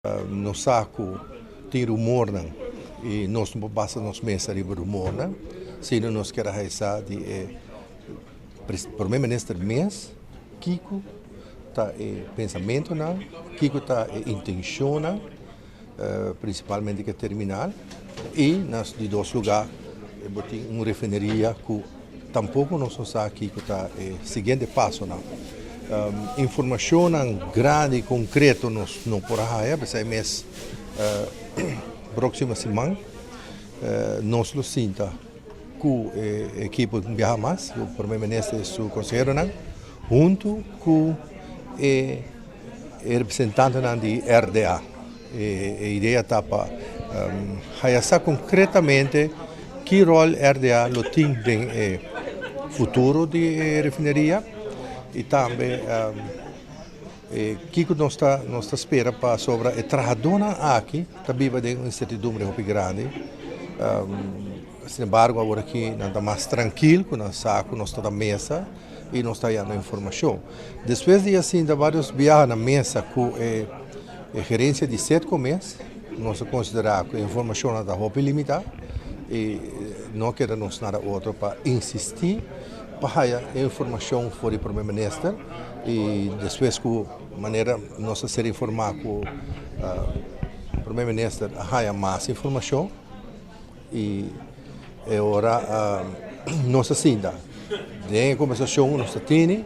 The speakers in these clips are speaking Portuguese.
Nos saco tem rumor não e nós não basta nos mesa de rumor não se não nos quer realizar de primeiro-ministro mês Kiko tá pensamento não Kiko tá intenção não principalmente que terminal e nas de dois lugares botem refineria que tampouco nós sabe Kiko tá seguinte passo não informação grande e concreta nos não por aí, mas é mês próxima semana nós lo sinta que a equipe de Bahamas, o primeiro-ministro e o conselheiro, junto com o representante de RDA. A ideia está para realizar concretamente que rol RDA lo tem no futuro da refineria e também que nós está espera para sobre a trabalhadora aqui também vai ter uma incertidumbre muito grande. Sin embargo, agora aqui nós está mais tranquilo, nós saco, nós está na mesa e nós está dando informação. Depois de assim, de vários viagens na mesa com a gerência de 7 meses, nós consideramos que a informação está muito limitada e não queremos nada outro para insistir para a informação for o primeiro-ministro e depois com maneira nós ser informar com o primeiro-ministro há mais informação e agora nós ainda tem conversação nós temos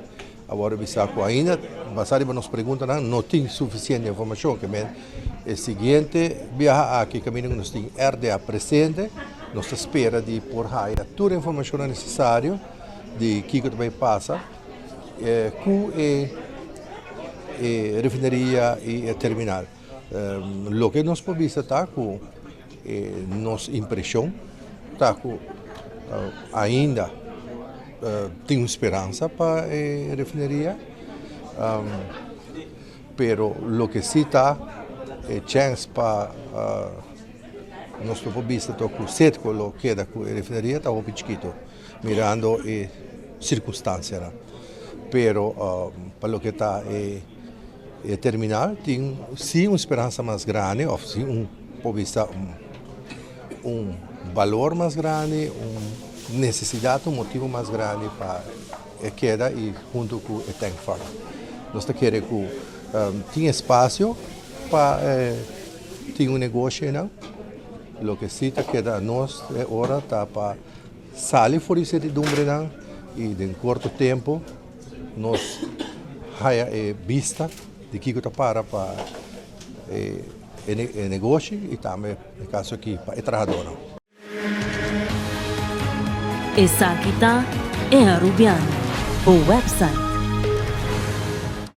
agora bisaco ainda basado nas perguntas não tem suficiente informação que o seguinte viaja aqui caminho nós tem RDA presente nós espera de por aí toda a informação necessária de que também passa com a refineria e a terminal. O que nós podemos estar com nossa impressão, tá com ainda tem esperança para a refineria, pero o que sim está chance para nós podemos estar com sete com o que queda com a refineria está muito chiquito, mirando circunstâncias. Pero para o que está terminal tem sim uma esperança mais grande, ou sim valor mais grande, uma necessidade, motivo mais grande para a queda e junto com o tank farm. Nós queremos que tem espaço para ter negócio não. O que sim queda nós agora está para sair fora de incertidumbre e em curto tempo nós temos vista de que está para o negócio e também no caso aqui para o trabalhador. Essa aqui é a Rubiano, o website